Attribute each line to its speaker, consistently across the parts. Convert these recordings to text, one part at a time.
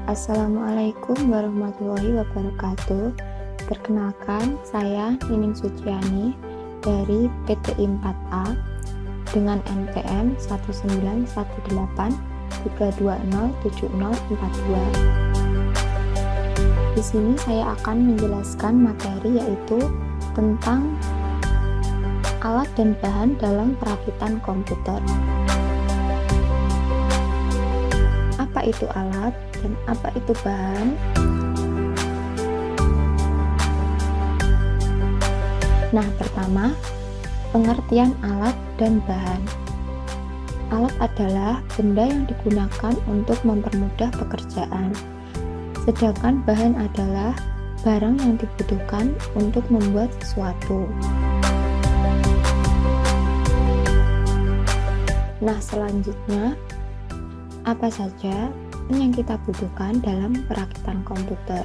Speaker 1: Assalamualaikum warahmatullahi wabarakatuh. Perkenalkan, saya Nining Suciani dari PTI 4A dengan NPM 19183207042. Di sini saya akan menjelaskan materi yaitu tentang alat dan bahan dalam perakitan komputer. Apa itu alat dan apa itu bahan? Nah, pertama, pengertian alat dan bahan. Alat adalah benda yang digunakan untuk mempermudah pekerjaan, sedangkan bahan adalah barang yang dibutuhkan untuk membuat sesuatu. Nah, selanjutnya, apa saja yang kita butuhkan dalam perakitan komputer?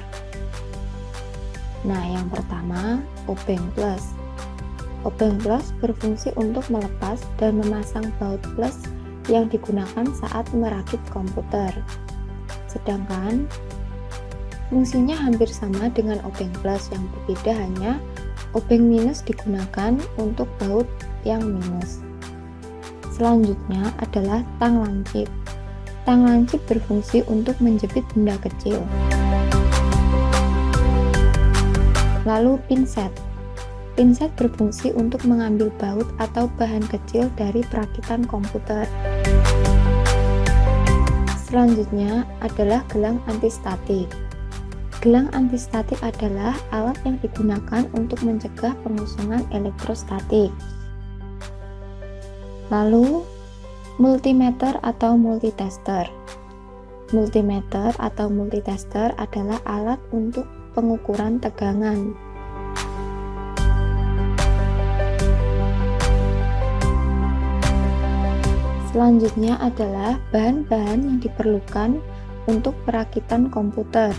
Speaker 1: Nah, yang pertama, obeng plus. Obeng plus berfungsi untuk melepas dan memasang baut plus yang digunakan saat merakit komputer. Sedangkan fungsinya hampir sama dengan obeng plus, yang berbeda hanya obeng minus digunakan untuk baut yang minus. Selanjutnya adalah tang lancip. Tang lancip berfungsi untuk menjepit benda kecil. Lalu pinset. Pinset berfungsi untuk mengambil baut atau bahan kecil dari perakitan komputer. Selanjutnya adalah gelang antistatik. Gelang antistatik adalah alat yang digunakan untuk mencegah pengosongan elektrostatik. Lalu multimeter atau multitester. Multimeter atau multitester adalah alat untuk pengukuran tegangan. Selanjutnya adalah bahan-bahan yang diperlukan untuk perakitan komputer.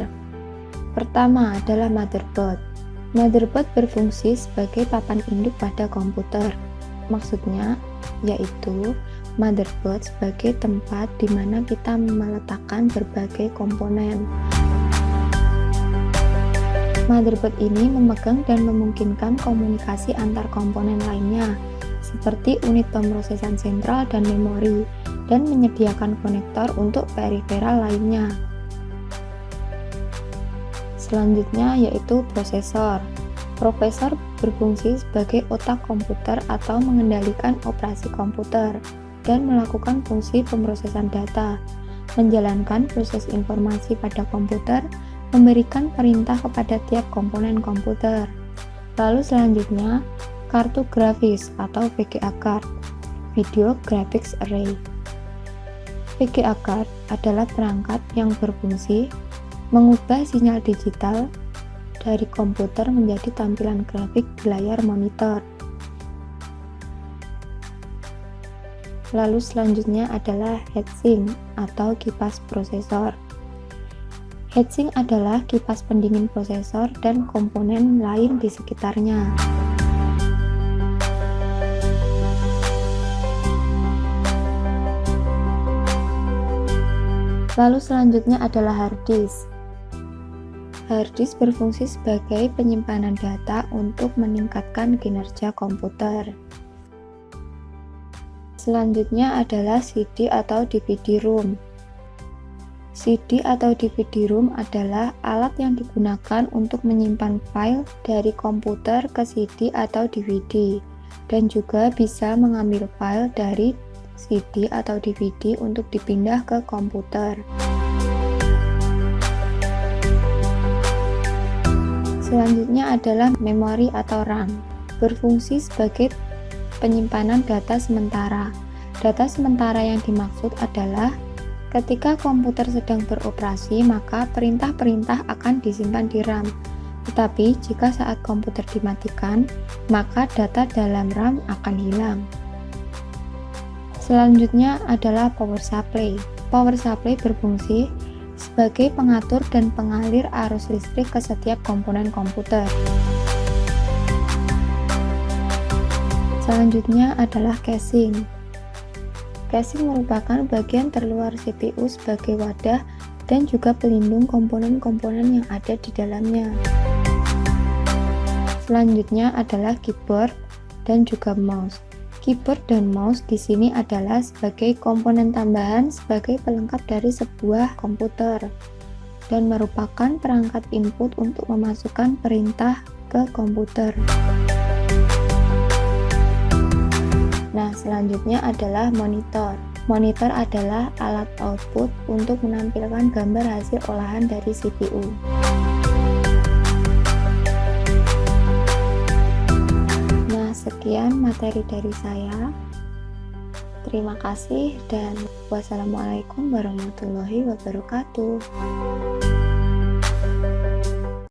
Speaker 1: Pertama adalah motherboard. Motherboard berfungsi sebagai papan induk pada komputer. Maksudnya yaitu motherboard sebagai tempat di mana kita meletakkan berbagai komponen. Motherboard ini memegang dan memungkinkan komunikasi antar komponen lainnya, seperti unit pemrosesan sentral dan memori, dan menyediakan konektor untuk periferal lainnya. Selanjutnya yaitu prosesor. Prosesor berfungsi sebagai otak komputer atau mengendalikan operasi komputer dan melakukan fungsi pemrosesan data, menjalankan proses informasi pada komputer, memberikan perintah kepada tiap komponen komputer. Lalu selanjutnya, kartu grafis atau VGA card, Video Graphics Array. VGA card adalah perangkat yang berfungsi mengubah sinyal digital dari komputer menjadi tampilan grafik di layar monitor. Lalu selanjutnya adalah heatsink atau kipas prosesor. Heatsink adalah kipas pendingin prosesor dan komponen lain di sekitarnya. Lalu selanjutnya adalah hard disk. Hard disk berfungsi sebagai penyimpanan data untuk meningkatkan kinerja komputer. Selanjutnya adalah CD atau DVD-ROM. CD atau DVD-ROM adalah alat yang digunakan untuk menyimpan file dari komputer ke CD atau DVD, dan juga bisa mengambil file dari CD atau DVD untuk dipindah ke komputer. Selanjutnya adalah memori atau RAM, berfungsi sebagai penyimpanan data sementara. Data sementara yang dimaksud adalah ketika komputer sedang beroperasi, maka perintah-perintah akan disimpan di RAM. Tetapi jika saat komputer dimatikan, maka data dalam RAM akan hilang. Selanjutnya adalah power supply. Power supply berfungsi sebagai pengatur dan pengalir arus listrik ke setiap komponen komputer. Selanjutnya adalah casing. Casing merupakan bagian terluar CPU sebagai wadah dan juga pelindung komponen-komponen yang ada di dalamnya. Selanjutnya adalah keyboard dan juga mouse. Keyboard dan mouse di sini adalah sebagai komponen tambahan sebagai pelengkap dari sebuah komputer dan merupakan perangkat input untuk memasukkan perintah ke komputer. Nah, selanjutnya adalah monitor. Monitor adalah alat output untuk menampilkan gambar hasil olahan dari CPU. Sekian materi dari saya. Terima kasih dan wassalamualaikum warahmatullahi wabarakatuh.